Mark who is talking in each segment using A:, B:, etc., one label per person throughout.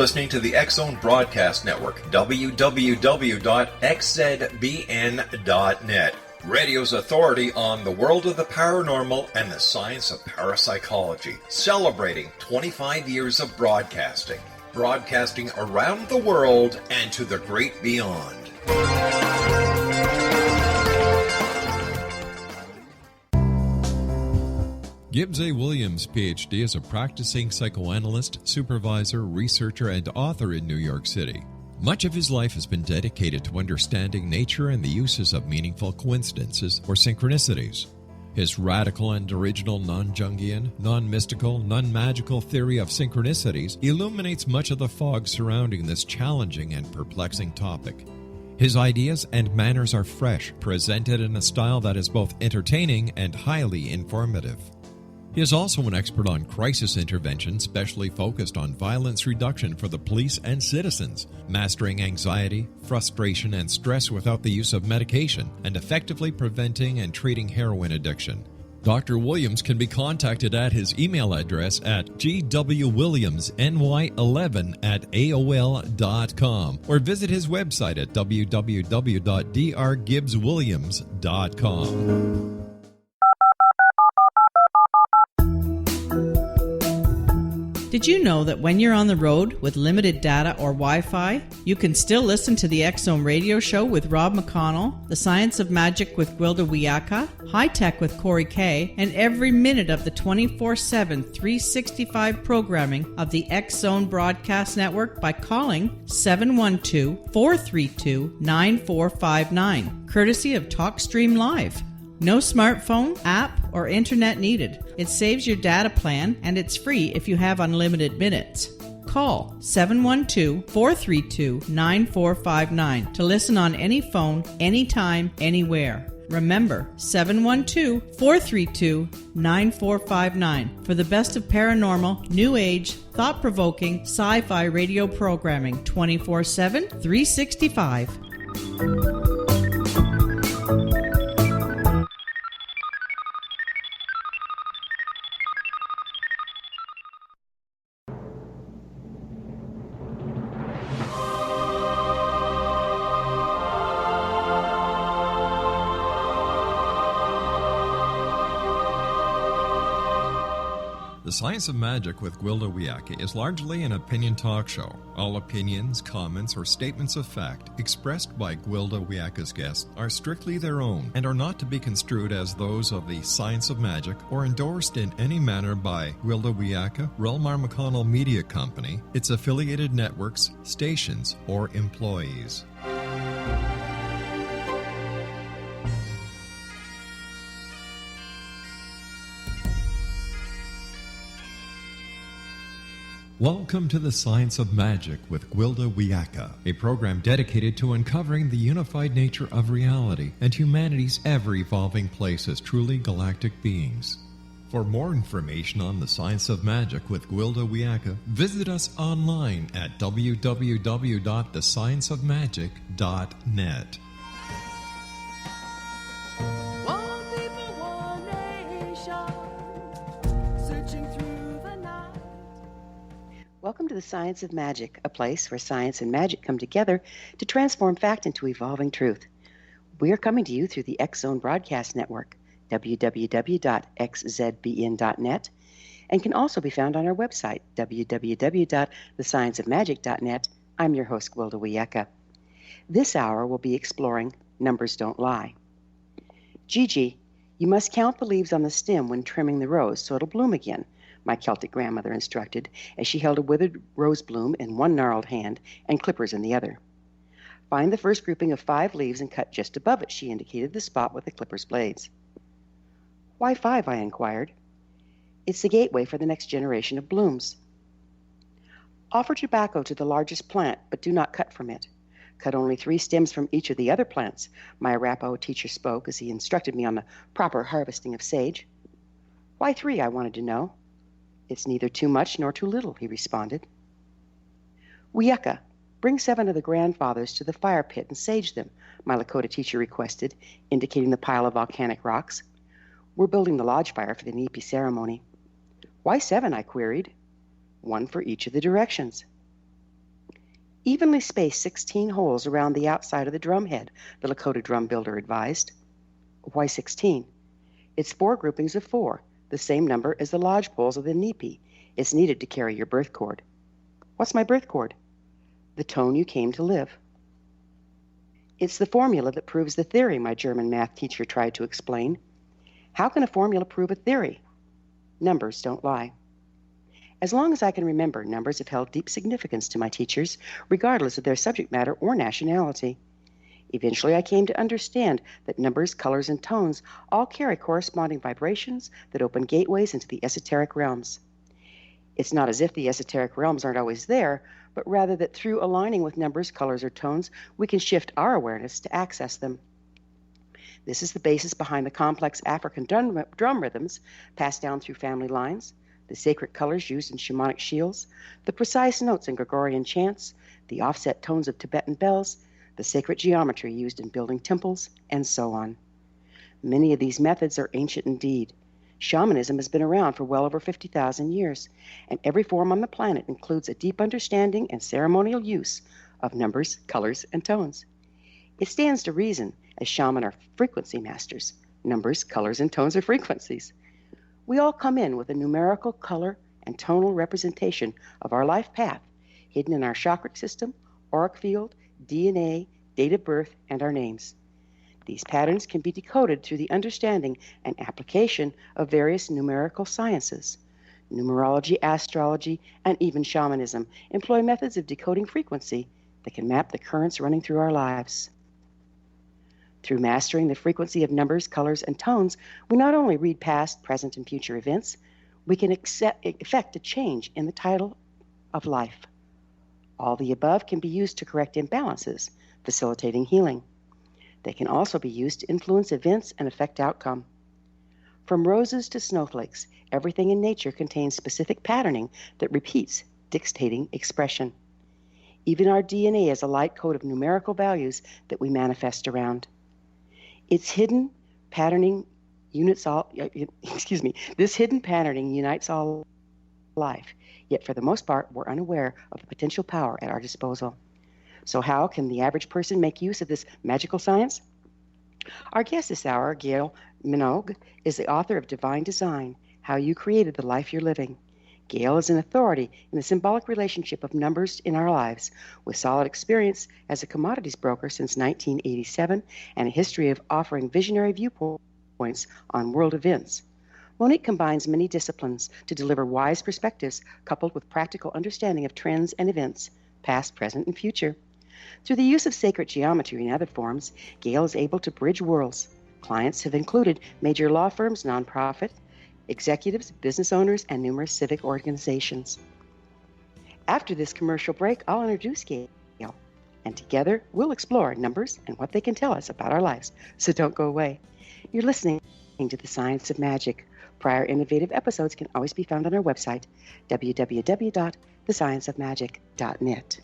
A: listening to the X-Zone Broadcast Network, www.xzbn.net. Radio's authority on the world of the paranormal and the science of parapsychology, celebrating 25 years of broadcasting. Broadcasting around the world and to the great beyond.
B: Gibbs A. Williams, Ph.D., is a practicing psychoanalyst, supervisor, researcher, and author in New York City. Much of his life has been dedicated to understanding nature and the uses of meaningful coincidences or synchronicities. His radical and original non-Jungian, non-mystical, non-magical theory of synchronicities illuminates much of the fog surrounding this challenging and perplexing topic. His ideas and manners are fresh, presented in a style that is both entertaining and highly informative. He is also an expert on crisis intervention, specially focused on violence reduction for the police and citizens, mastering anxiety, frustration, and stress without the use of medication, and effectively preventing and treating heroin addiction. Dr. Williams can be contacted at his email address at gwwilliamsny11@aol.com or visit his website at www.drgibbswilliams.com.
C: Did you know that when you're on the road with limited data or Wi-Fi, you can still listen to the X-Zone Radio Show with Rob McConnell, The Science of Magic with Gwilda Wiyaka, High Tech with Corey Kay, and every minute of the 24/7, 365 programming of the X-Zone Broadcast Network by calling 712-432-9459, courtesy of TalkStream Live. No smartphone, app, or internet needed. It saves your data plan, and it's free if you have unlimited minutes. Call 712-432-9459 to listen on any phone, anytime, anywhere. Remember, 712-432-9459 for the best of paranormal, new age, thought-provoking, sci-fi radio programming 24/7, 365.
B: The Science of Magic with Gwilda Wiyaka is largely an opinion talk show. All opinions, comments, or statements of fact expressed by Gwilda Wiyaka's guests are strictly their own and are not to be construed as those of the Science of Magic or endorsed in any manner by Gwilda Wiyaka, Relmar McConnell Media Company, its affiliated networks, stations, or employees. Welcome to the Science of Magic with Gwilda Wiyaka, a program dedicated to uncovering the unified nature of reality and humanity's ever-evolving place as truly galactic beings. For more information on the Science of Magic with Gwilda Wiyaka, visit us online at www.thescienceofmagic.net.
D: Welcome to the Science of Magic, a place where science and magic come together to transform fact into evolving truth. We are coming to you through the X-Zone Broadcast Network, www.xzbn.net, and can also be found on our website, www.thescienceofmagic.net. I'm your host, Gwilda Wiyaka. This hour we'll be exploring Numbers Don't Lie. Gigi, you must count the leaves on the stem when trimming the rose so it'll bloom again, my Celtic grandmother instructed, as she held a withered rose bloom in one gnarled hand and clippers in the other. Find the first grouping of 5 leaves and cut just above it, she indicated the spot with the clipper's blades. Why 5? I inquired. It's the gateway for the next generation of blooms. Offer tobacco to the largest plant, but do not cut from it. Cut only 3 stems from each of the other plants, my Arapaho teacher spoke as he instructed me on the proper harvesting of sage. Why 3? I wanted to know. It's neither too much nor too little, he responded. Wiyaka, bring 7 of the grandfathers to the fire pit and sage them, my Lakota teacher requested, indicating the pile of volcanic rocks. We're building the lodge fire for the Nipi ceremony. Why 7? I queried. 1 for each of the directions. Evenly space 16 holes around the outside of the drum head, the Lakota drum builder advised. Why 16? It's 4 groupings of 4, the same number as the lodge poles of the nipi. It's needed to carry your birth chord. What's my birth chord? The tone you came to live. It's the formula that proves the theory, my German math teacher tried to explain. How can a formula prove a theory? Numbers don't lie. As long as I can remember, numbers have held deep significance to my teachers, regardless of their subject matter or nationality. Eventually, I came to understand that numbers, colors, and tones all carry corresponding vibrations that open gateways into the esoteric realms. It's not as if the esoteric realms aren't always there, but rather that through aligning with numbers, colors, or tones, we can shift our awareness to access them. This is the basis behind the complex African drum rhythms passed down through family lines, the sacred colors used in shamanic shields, the precise notes in Gregorian chants, the offset tones of Tibetan bells, the sacred geometry used in building temples, and so on. Many of these methods are ancient indeed. Shamanism has been around for well over 50,000 years, and every form on the planet includes a deep understanding and ceremonial use of numbers, colors, and tones. It stands to reason, as shaman are frequency masters. Numbers, colors, and tones are frequencies. We all come in with a numerical color and tonal representation of our life path, hidden in our chakra system, auric field, DNA, date of birth, and our names. These patterns can be decoded through the understanding and application of various numerical sciences. Numerology, astrology, and even shamanism employ methods of decoding frequency that can map the currents running through our lives. Through mastering the frequency of numbers, colors, and tones, we not only read past, present, and future events, we can effect a change in the title of life. All the above can be used to correct imbalances, facilitating healing. They can also be used to influence events and affect outcome. From roses to snowflakes, everything in nature contains specific patterning that repeats, dictating expression. Even our DNA is a light code of numerical values that we manifest around. This hidden patterning unites all life, yet for the most part, we're unaware of the potential power at our disposal. So how can the average person make use of this magical science? Our guest this hour, Gail Minogue, is the author of Divine Design, How You Created the Life You're Living. Gail is an authority in the symbolic relationship of numbers in our lives, with solid experience as a commodities broker since 1987 and a history of offering visionary viewpoints on world events. Monique combines many disciplines to deliver wise perspectives coupled with practical understanding of trends and events, past, present, and future. Through the use of sacred geometry and other forms, Gail is able to bridge worlds. Clients have included major law firms, nonprofit, executives, business owners, and numerous civic organizations. After this commercial break, I'll introduce Gail, and together we'll explore numbers and what they can tell us about our lives. So don't go away. You're listening to The Science of Magic. Prior innovative episodes can always be found on our website, www.thescienceofmagic.net.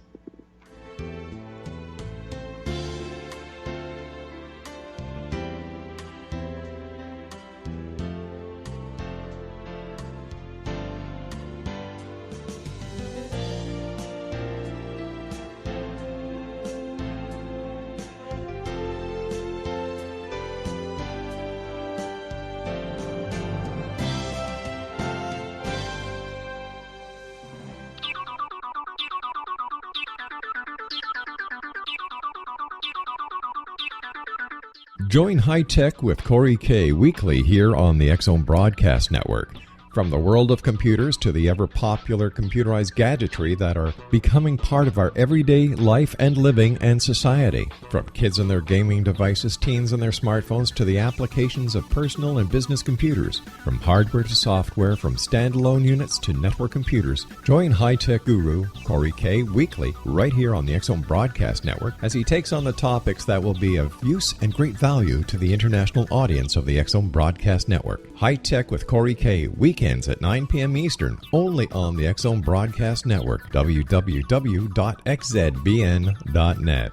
B: Join High Tech with Corey K. weekly here on the X Zone Broadcast Network. From the world of computers to the ever-popular computerized gadgetry that are becoming part of our everyday life and living and society. From kids and their gaming devices, teens and their smartphones, to the applications of personal and business computers. From hardware to software, from standalone units to network computers. Join high-tech guru Corey K. weekly right here on the X Zone Broadcast Network as he takes on the topics that will be of use and great value to the international audience of the X Zone Broadcast Network. High Tech with Corey K. weekends at 9 p.m. Eastern, only on the X Zone Broadcast Network, www.xzbn.net.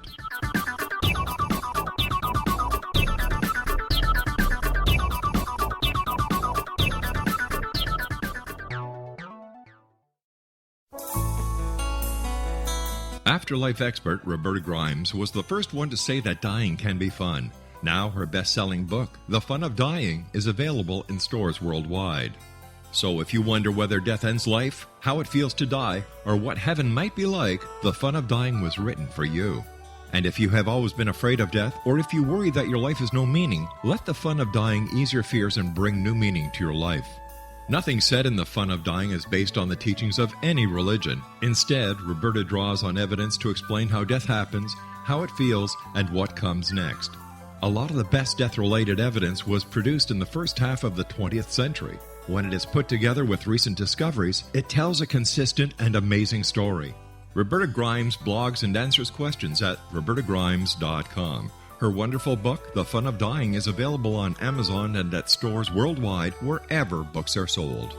B: Afterlife expert Roberta Grimes was the first one to say that dying can be fun. Now her best-selling book, The Fun of Dying, is available in stores worldwide. So if you wonder whether death ends life, how it feels to die, or what heaven might be like, The Fun of Dying was written for you. And if you have always been afraid of death, or if you worry that your life has no meaning, let The Fun of Dying ease your fears and bring new meaning to your life. Nothing said in The Fun of Dying is based on the teachings of any religion. Instead, Roberta draws on evidence to explain how death happens, how it feels, and what comes next. A lot of the best death-related evidence was produced in the first half of the 20th century. When it is put together with recent discoveries, it tells a consistent and amazing story. Roberta Grimes blogs and answers questions at robertagrimes.com. Her wonderful book, The Fun of Dying, is available on Amazon and at stores worldwide wherever books are sold.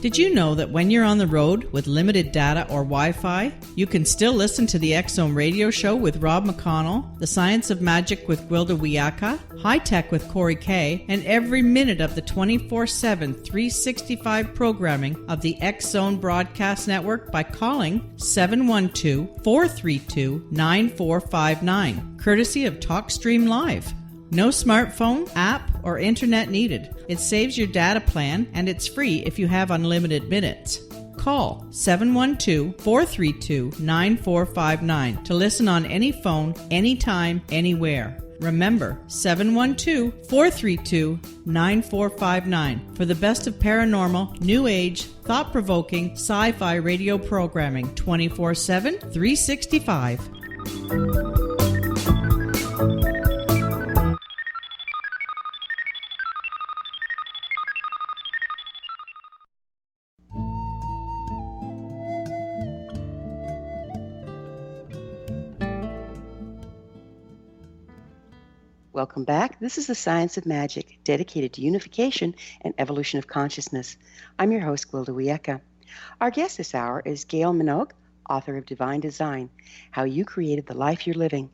C: Did you know that when you're on the road with limited data or Wi-Fi, you can still listen to the X-Zone radio show with Rob McConnell, The Science of Magic with Gwilda Wiyaka, High Tech with Corey Kay, and every minute of the 24/7, 365 programming of the X-Zone Broadcast Network by calling 712-432-9459, courtesy of TalkStream Live. No smartphone, app, or internet needed. It saves your data plan, and it's free if you have unlimited minutes. Call 712-432-9459 to listen on any phone, anytime, anywhere. Remember, 712-432-9459 for the best of paranormal, new age, thought-provoking, sci-fi radio programming 24/7, 365.
D: Welcome back. This is The Science of Magic, dedicated to unification and evolution of consciousness. I'm your host, Gwilda Wiyaka. Our guest this hour is Gail Minogue, author of Divine Design, How You Created the Life You're Living.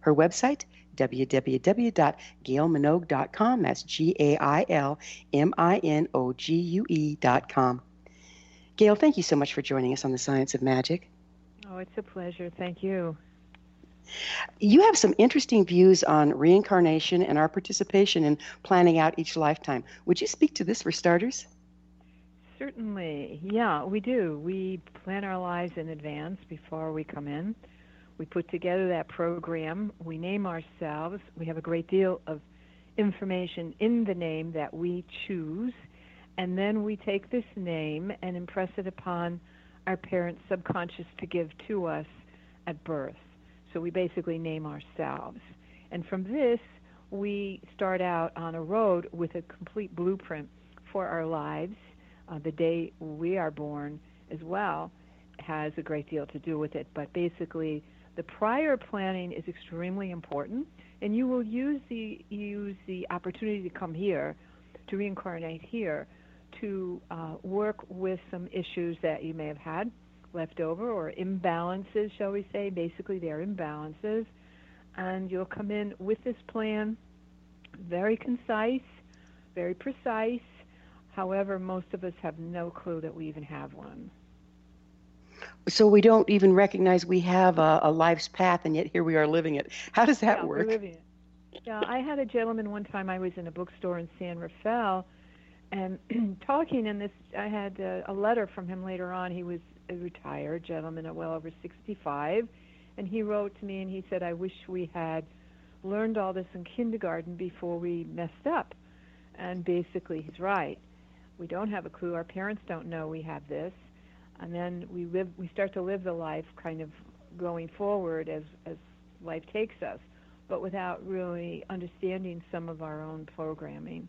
D: Her website, www.gailminogue.com. That's GailMinogue.com. Gail, thank you so much for joining us on The Science of Magic.
E: Oh, it's a pleasure. Thank you.
D: You have some interesting views on reincarnation and our participation in planning out each lifetime. Would you speak to this for starters?
E: Certainly. Yeah, we do. We plan our lives in advance before we come in. We put together that program. We name ourselves. We have a great deal of information in the name that we choose. And then we take this name and impress it upon our parents' subconscious to give to us at birth. So we basically name ourselves. And from this, we start out on a road with a complete blueprint for our lives. The day we are born as well has a great deal to do with it. But basically, the prior planning is extremely important, and you will use the opportunity to come here, to reincarnate here, to work with some issues that you may have had left over, or imbalances, shall we say. Basically, they're imbalances. And you'll come in with this plan, very concise, very precise. However, most of us have no clue that we even have one.
D: So we don't even recognize we have a life's path, and yet here we are living it. How does that work?
E: We're living it. Yeah, I had a gentleman one time. I was in a bookstore in San Rafael, and talking, and this, I had a letter from him later on. He was a retired gentleman at well over 65, and he wrote to me and he said, I wish we had learned all this in kindergarten before we messed up. And basically he's right. We don't have a clue. Our parents don't know we have this. And then we start to live the life kind of going forward as life takes us, but without really understanding some of our own programming.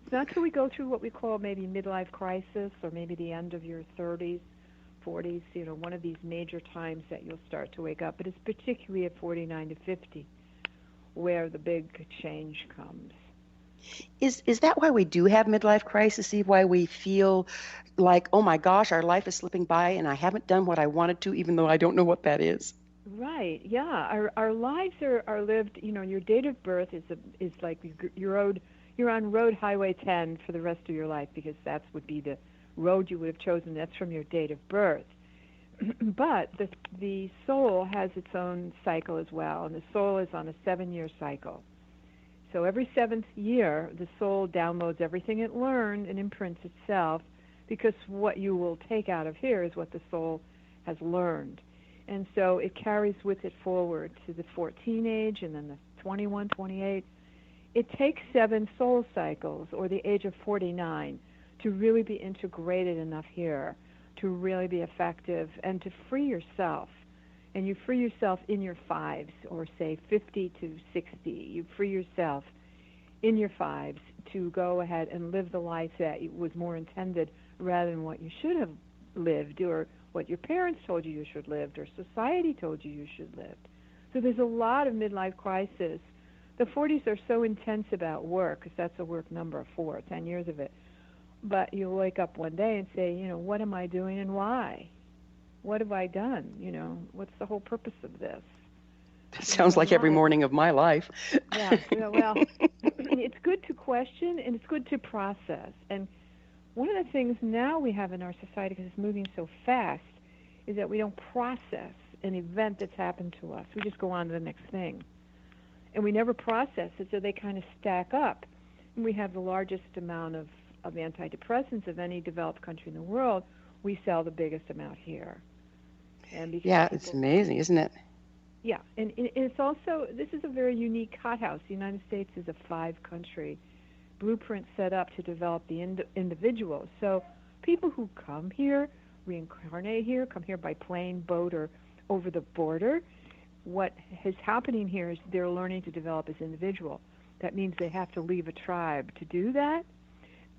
E: It's not until we go through what we call maybe midlife crisis, or maybe the end of your 30s, 40s, one of these major times that you'll start to wake up. But it's particularly at 49 to 50 where the big change comes.
D: Is that why we do have midlife crisis? Why we feel like, oh my gosh, our life is slipping by and I haven't done what I wanted to, even though I don't know what that is?
E: Right. Yeah. Our lives are lived. Your date of birth is like you're on road highway 10 for the rest of your life because that would be the road you would have chosen. That's from your date of birth. But the soul has its own cycle as well, and the soul is on a 7-year cycle. So every 7th year, the soul downloads everything it learned and imprints itself, because what you will take out of here is what the soul has learned. And so it carries with it forward to the 14 age and then the 21, 28. It takes 7 soul cycles, or the age of 49, to really be integrated enough here to really be effective and to free yourself. And you free yourself in your 5s, or say 50 to 60. You free yourself in your 5s to go ahead and live the life that was more intended rather than what you should have lived, or what your parents told you should live, or society told you should live. So there's a lot of midlife crisis. The 40s are so intense about work, because that's a work number, 4, 10 years of it. But you'll wake up one day and say, what am I doing and why? What have I done? What's the whole purpose of this?
D: That sounds like every morning of my life.
E: Yeah, well, it's good to question, and it's good to process. And one of the things now we have in our society, because it's moving so fast, is that we don't process an event that's happened to us. We just go on to the next thing. And we never process it, so they kind of stack up. And we have the largest amount of antidepressants of any developed country in the world. We sell the biggest amount here. And because
D: it's amazing, isn't it?
E: Yeah, and it's also, this is a very unique hothouse. The United States is a 5-country blueprint set up to develop the individual. So people who come here, reincarnate here, come here by plane, boat, or over the border, what is happening here is they're learning to develop as individual. That means they have to leave a tribe to do that,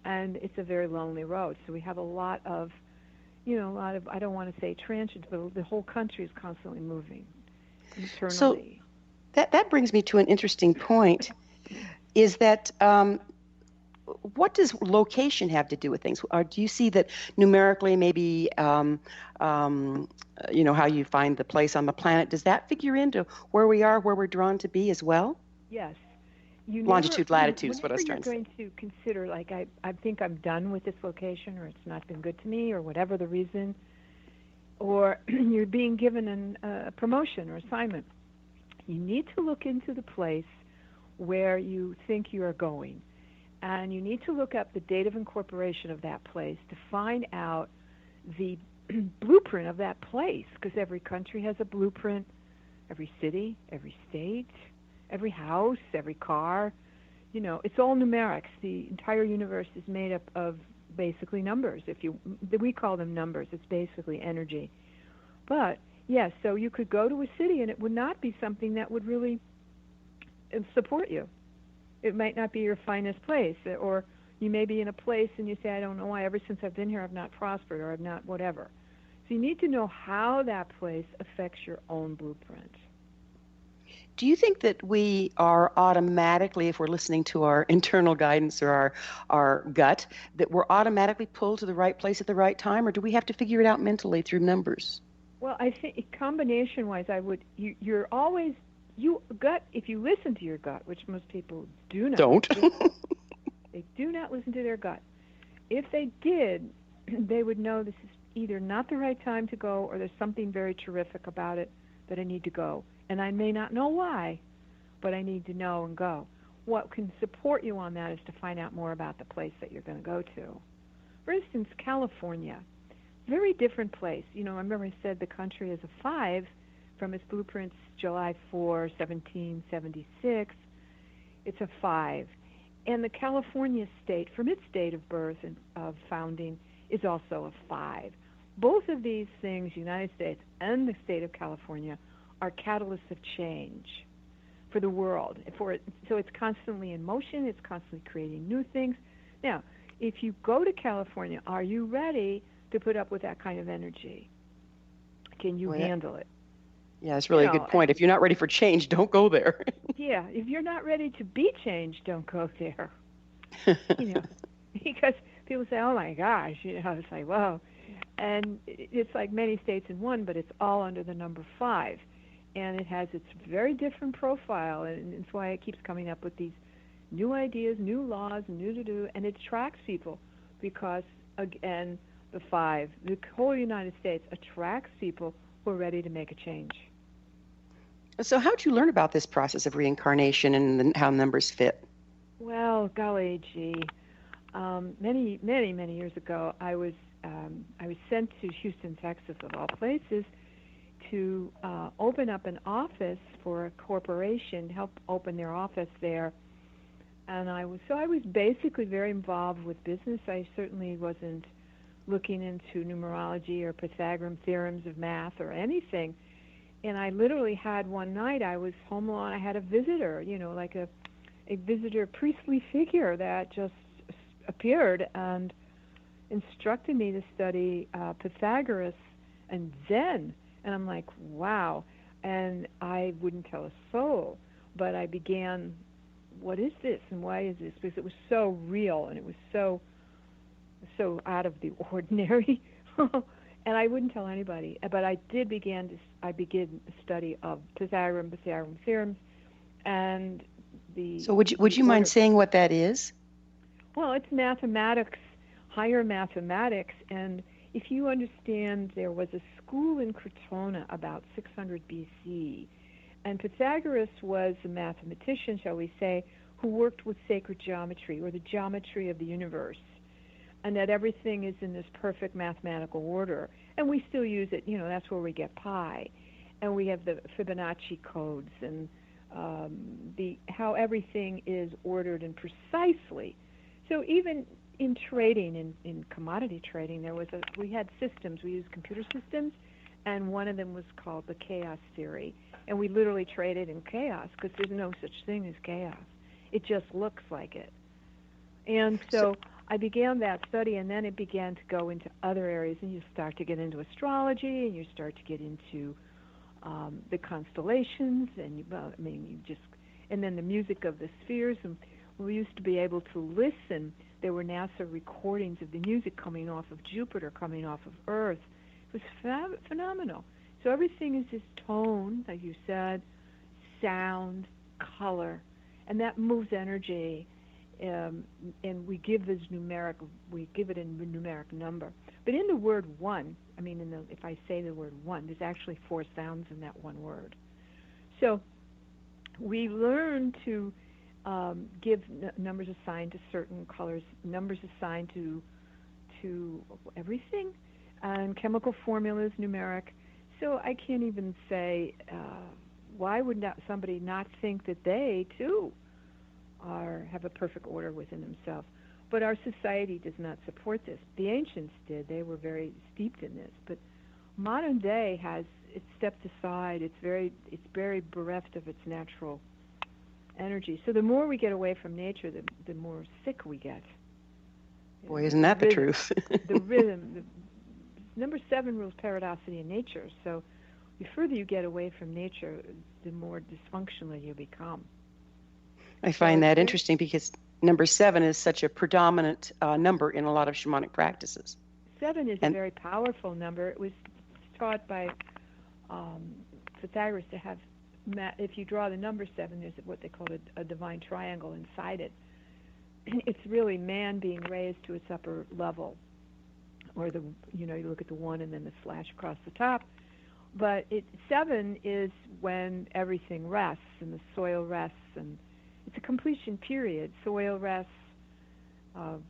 E: and it's a very lonely road. So we have a lot of, I don't want to say transients, but the whole country is constantly moving internally.
D: So that brings me to an interesting point, is that what does location have to do with things? Or do you see that numerically, maybe, how you find the place on the planet, does that figure into where we are, where we're drawn to be as well?
E: Yes.
D: Longitude, latitude is what I was trying to say.
E: You're going to consider, like, I think I'm done with this location, or it's not been good to me, or whatever the reason, or you're being given a promotion or assignment, you need to look into the place where you think you are going. And you need to look up the date of incorporation of that place to find out the blueprint of that place, because every country has a blueprint, every city, every state, every house, every car. It's all numerics. The entire universe is made up of basically numbers. We call them numbers. It's basically energy. But, yes, so you could go to a city and it would not be something that would really support you. It might not be your finest place, or you may be in a place and you say, I don't know why, ever since I've been here I've not prospered, or I've not whatever. So you need to know how that place affects your own blueprint.
D: Do you think that we are automatically, if we're listening to our internal guidance or our gut, that we're automatically pulled to the right place at the right time, or do we have to figure it out mentally through numbers?
E: Well, I think combination-wise, you're always, gut, if you listen to your gut, which most people do not.
D: Don't.
E: They do not listen to their gut. If they did, they would know this is either not the right time to go, or there's something very terrific about it that I need to go. And I may not know why, but I need to know and go. What can support you on that is to find out more about the place that you're going to go to. For instance, California, very different place. I remember I said the country is a 5 from its blueprints, July 4, 1776. It's a 5. And the California state, from its date of birth and of founding, is also a 5. Both of these things, United States and the state of California, are catalysts of change for the world. So it's constantly in motion. It's constantly creating new things. Now, if you go to California, are you ready to put up with that kind of energy? Can you handle it?
D: Yeah, that's really a good point. If you're not ready for change, don't go there.
E: Yeah, if you're not ready to be changed, don't go there. Because people say, oh my gosh, it's like, whoa. And it's like many states in one, but it's all under the number 5. And it has its very different profile, and it's why it keeps coming up with these new ideas, new laws, and it attracts people because, again, the 5, the whole United States attracts people who are ready to make a change.
D: So how did you learn about this process of reincarnation and how numbers fit?
E: Well, golly gee, many years ago, I was sent to Houston, Texas, of all places, to open up an office for a corporation, help open their office there. And I was basically very involved with business. I certainly wasn't looking into numerology or Pythagorean theorems of math or anything. And I literally had one night, I was home alone, I had a visitor, like a visitor priestly figure that just appeared and instructed me to study Pythagoras and Zen. And I'm like, wow. And I wouldn't tell a soul, but I began, what is this and why is this? Because it was so real and it was so out of the ordinary. And I wouldn't tell anybody. But I began a study of Pythagorean theorems, and the.
D: So would you mind saying what that is?
E: Well, it's mathematics, higher mathematics, and if you understand, there was a school in Crotona about 600 BC, and Pythagoras was a mathematician, shall we say, who worked with sacred geometry, or the geometry of the universe, and that everything is in this perfect mathematical order. And we still use it, that's where we get pi. And we have the Fibonacci codes and how everything is ordered and precisely. So even in trading, in commodity trading, we had systems. We used computer systems, and one of them was called the chaos theory. And we literally traded in chaos because there's no such thing as chaos. It just looks like it. And so I began that study, and then it began to go into other areas, and you start to get into astrology, and you start to get into the constellations, and and then the music of the spheres. And we used to be able to listen. There were NASA recordings of the music coming off of Jupiter, coming off of Earth. It was phenomenal. So everything is this tone, like you said, sound, color, and that moves energy. And we give it a numeric number. But in the word one, if I say the word one, there's actually 4 sounds in that one word. So we learn to give numbers assigned to certain colors, numbers assigned to everything, and chemical formulas, numeric. So I can't even say, why would somebody not think that they, too, have a perfect order within themselves? But our society does not support this. The ancients did. They were very steeped in this. But modern day it's stepped aside. It's very bereft of its natural energy. So the more we get away from nature, the more sick we get.
D: Boy, isn't that the truth?
E: The rhythm. Number 7 rules paradoxity in nature. So the further you get away from nature, the more dysfunctional you become.
D: I find that interesting because number 7 is such a predominant number in a lot of shamanic practices.
E: 7 is a very powerful number. It was taught by Pythagoras to have, if you draw the number 7, there's what they call a divine triangle inside it. It's really man being raised to its upper level. Or you look at the 1 and then the slash across the top. But 7 is when everything rests and the soil rests, and it's a completion period. Soil rests.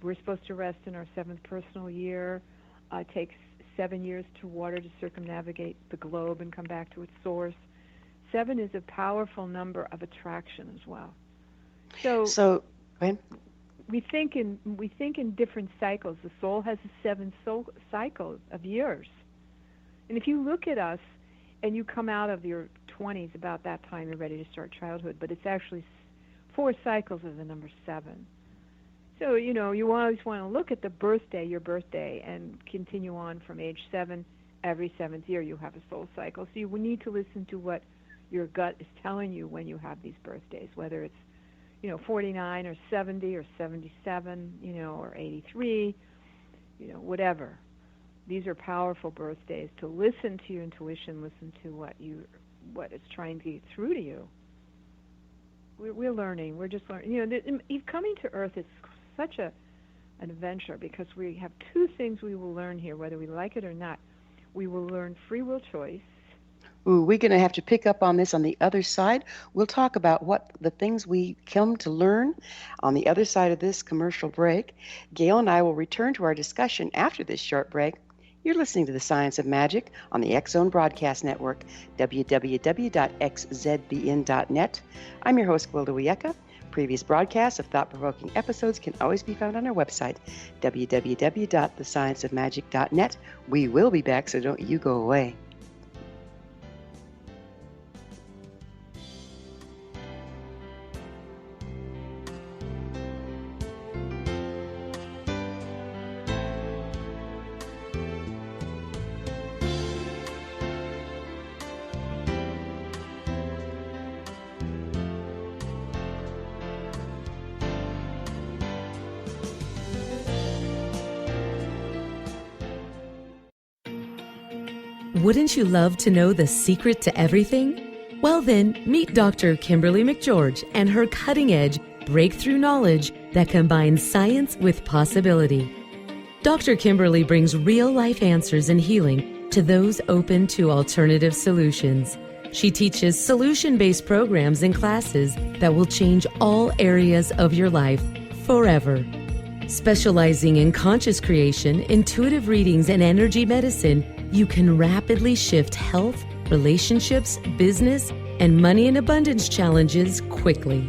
E: We're supposed to rest in our 7th personal year. It takes 7 years to water to circumnavigate the globe and come back to its source. 7 is a powerful number of attraction as well. So we think in different cycles. The soul has a 7 cycle of years. And if you look at us and you come out of your 20s, about that time you're ready to start childhood, but it's actually 4 cycles of the number 7. So, you always want to look at your birthday, and continue on from age 7. Every 7th year you have a soul cycle. So you need to listen to what your gut is telling you when you have these birthdays, whether it's 49 or 70 or 77, or 83, whatever. These are powerful birthdays to listen to your intuition, listen to what it's trying to get through to you. We're learning. We're just learning. Coming to Earth is such an adventure because we have two things we will learn here, whether we like it or not. We will learn free will choice.
D: Ooh, we're going to have to pick up on this on the other side. We'll talk about what the things we come to learn on the other side of this commercial break. Gail and I will return to our discussion after this short break. You're listening to The Science of Magic on the X-Zone Broadcast Network, www.xzbn.net. I'm your host, Gwilda Wiyaka. Previous broadcasts of thought-provoking episodes can always be found on our website, www.thescienceofmagic.net. We will be back, so don't you go away.
F: Wouldn't you love to know the secret to everything? Well then, meet Dr. Kimberly McGeorge and her cutting-edge breakthrough knowledge that combines science with possibility. Dr. Kimberly brings real-life answers and healing to those open to alternative solutions. She teaches solution-based programs and classes that will change all areas of your life forever. Specializing in conscious creation, intuitive readings, and energy medicine, you can rapidly shift health, relationships, business, and money and abundance challenges quickly.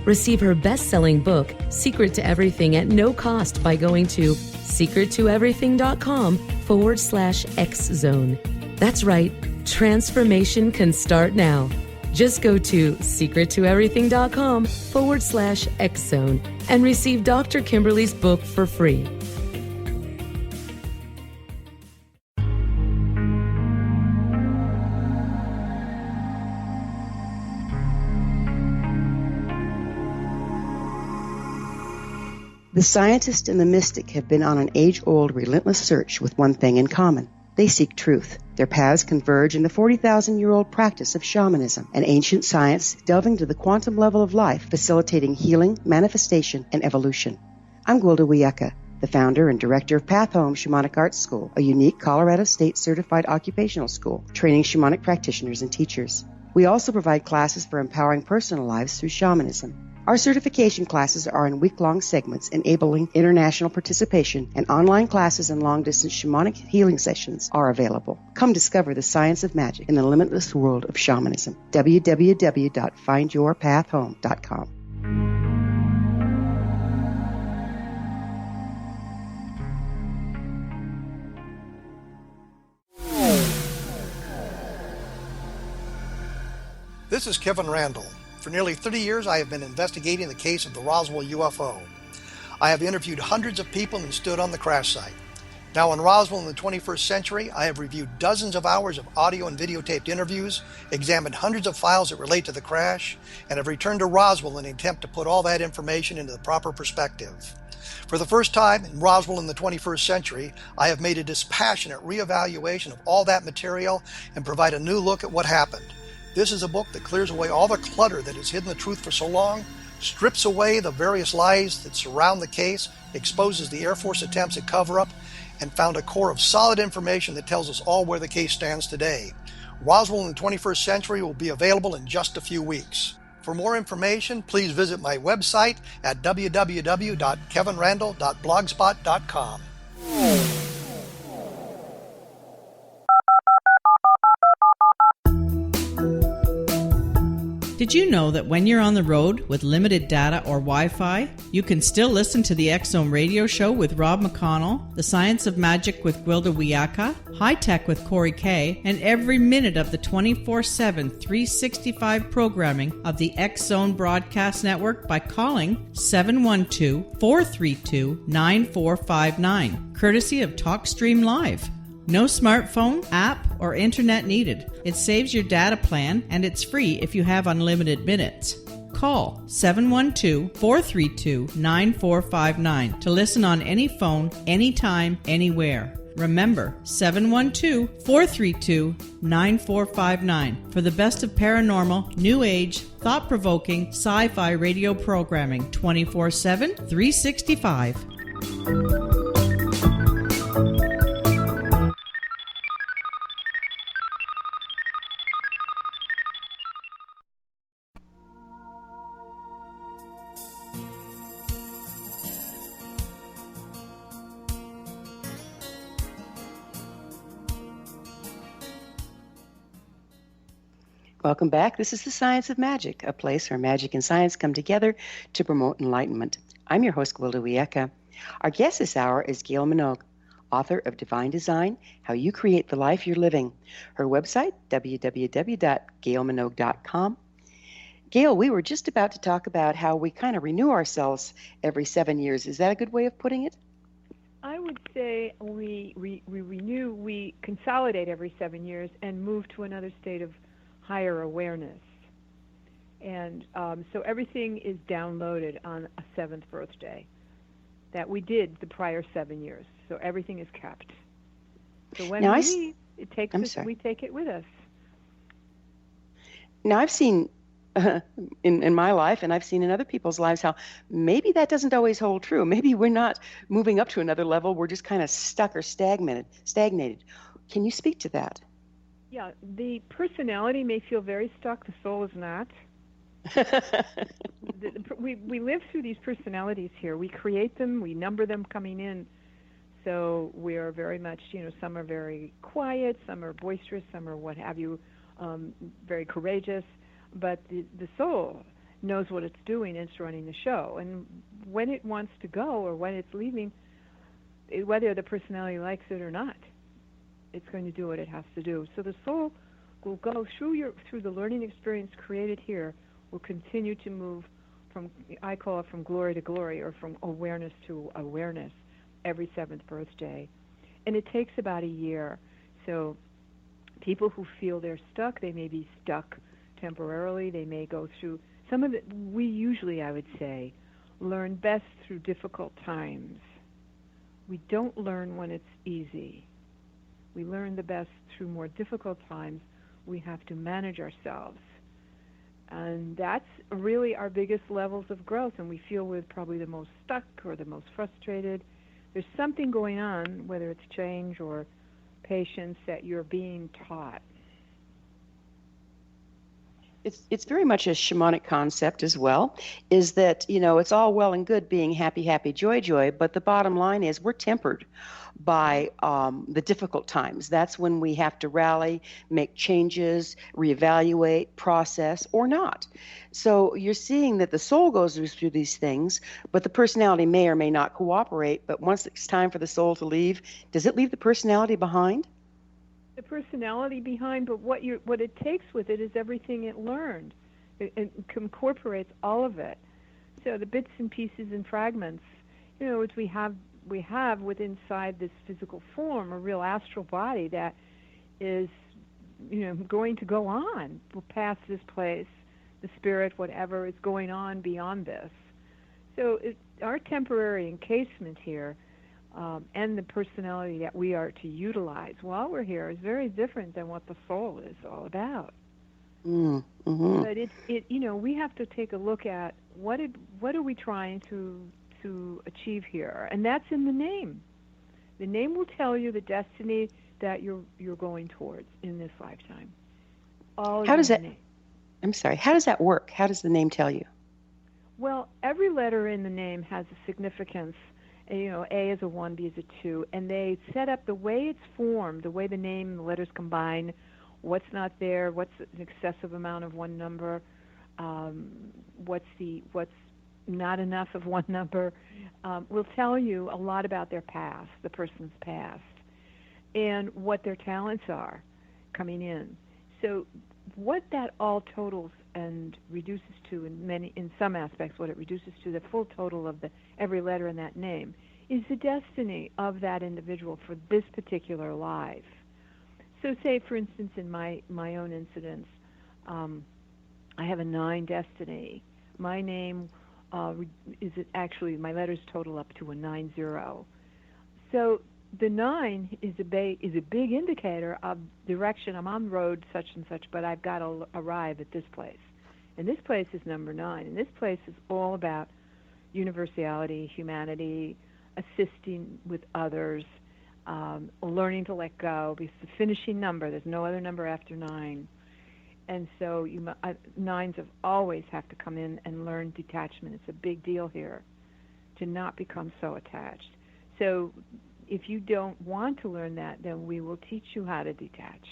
F: Receive her best-selling book, Secret to Everything, at no cost by going to secrettoeverything.com/X-Zone. That's right, transformation can start now. Just go to secrettoeverything.com/X-Zone and receive Dr. Kimberly's book for free.
D: The scientist and the mystic have been on an age-old, relentless search with one thing in common. They seek truth. Their paths converge in the 40,000-year-old practice of shamanism, an ancient science delving to the quantum level of life, facilitating healing, manifestation, and evolution. I'm Gwilda Wiyaka, the founder and director of Path Home Shamanic Arts School, a unique Colorado State certified occupational school training shamanic practitioners and teachers. We also provide classes for empowering personal lives through shamanism. Our certification classes are in week-long segments enabling international participation, and online classes and long-distance shamanic healing sessions are available. Come discover the science of magic in the limitless world of shamanism. www.findyourpathhome.com.
G: This is Kevin Randall. For nearly 30 years, I have been investigating the case of the Roswell UFO. I have interviewed hundreds of people and stood on the crash site. Now in Roswell in the 21st century, I have reviewed dozens of hours of audio and videotaped interviews, examined hundreds of files that relate to the crash, and have returned to Roswell in an attempt to put all that information into the proper perspective. For the first time in Roswell in the 21st century, I have made a dispassionate reevaluation of all that material and provide a new look at what happened. This is a book that clears away all the clutter that has hidden the truth for so long, strips away the various lies that surround the case, exposes the Air Force attempts at cover-up, and found a core of solid information that tells us all where the case stands today. Roswell in the 21st century will be available in just a few weeks. For more information, please visit my website at www.kevinrandall.blogspot.com.
C: Did you know that when you're on the road with limited data or Wi-Fi, you can still listen to the X-Zone radio show with Rob McConnell, The Science of Magic with Gwilda Wiyaka, High Tech with Corey Kay, and every minute of the 24/7, 365 programming of the X-Zone Broadcast Network by calling 712-432-9459, courtesy of TalkStream Live. No smartphone, app, or internet needed. It saves your data plan, and it's free if you have unlimited minutes. Call 712-432-9459 to listen on any phone, anytime, anywhere. Remember, 712-432-9459 for the best of paranormal, new age, thought-provoking, sci-fi radio programming 24/7, 365.
D: Welcome back. This is The Science of Magic, a place where magic and science come together to promote enlightenment. I'm your host, Gwilda Wiyaka. Our guest this hour is Gail Minogue, author of Divine Design, How You Create the Life You're Living. Her website, www.gailminogue.com. Gail, we were just about to talk about how we kind of renew ourselves every 7 years. Is that a good way of putting it?
E: I would say we renew, we consolidate every 7 years and move to another state of higher awareness. And so everything is downloaded on a 7th birthday that we did the prior 7 years. So everything is kept. So when we leave, it takes us, we take it with us.
D: Now, I've seen in my life, and I've seen in other people's lives, how maybe that doesn't always hold true. Maybe we're not moving up to another level. We're just kind of stuck or stagnated. Can you speak to that?
E: Yeah, the personality may feel very stuck. The soul is not. We live through these personalities here. We create them. We number them coming in. So we are very much, some are very quiet, some are boisterous, some are what have you, very courageous. But the soul knows what it's doing. It's running the show. And when it wants to go or when it's leaving, whether the personality likes it or not, it's going to do what it has to do. So the soul will go through the learning experience created here, will continue to move from, I call it from glory to glory, or from awareness to awareness every 7th birthday. And it takes about a year. So people who feel they're stuck, they may be stuck temporarily. They may go through some of it. We usually, I would say, learn best through difficult times. We don't learn when it's easy. We learn the best through more difficult times. We have to manage ourselves. And that's really our biggest levels of growth, and we feel we're probably the most stuck or the most frustrated. There's something going on, whether it's change or patience, that you're being taught.
D: It's very much a shamanic concept as well, is that, it's all well and good being happy, happy, joy, joy, but the bottom line is we're tempered by the difficult times. That's when we have to rally, make changes, reevaluate, process, or not. So you're seeing that the soul goes through these things, but the personality may or may not cooperate. But once it's time for the soul to leave, does it leave the personality behind?
E: The personality behind, but what it takes with it is everything it learned. It incorporates all of it. So the bits and pieces and fragments, which we have within inside this physical form, a real astral body that is, going to go on, will pass this place, the spirit, whatever is going on beyond this. So our temporary encasement here, and the personality that we are to utilize while we're here is very different than what the soul is all about.
D: Mm-hmm.
E: But we have to take a look at what are we trying to achieve here, and that's in the name. The name will tell you the destiny that you're going towards in this lifetime.
D: How does that? I'm sorry. How does that work? How does the name tell you?
E: Well, every letter in the name has a significance. A is a 1, B is a 2, and they set up the way it's formed, the way the name and the letters combine, what's not there, what's an excessive amount of one number, what's not enough of one number, will tell you a lot about their past, the person's past, and what their talents are coming in. So what that all totals and reduces to, in some aspects, what it reduces to, the full total of every letter in that name, is the destiny of that individual for this particular life. So say, for instance, in my own incidents, I have a 9 destiny. My name my letters total up to a 90. So the 9 is a big indicator of direction. I'm on the road such and such, but I've got to arrive at this place. And this place is number 9. And this place is all about universality, humanity, assisting with others, learning to let go. Because the finishing number, there's no other number after 9. And so 9s have always have to come in and learn detachment. It's a big deal here to not become so attached. So if you don't want to learn that, then we will teach you how to detach.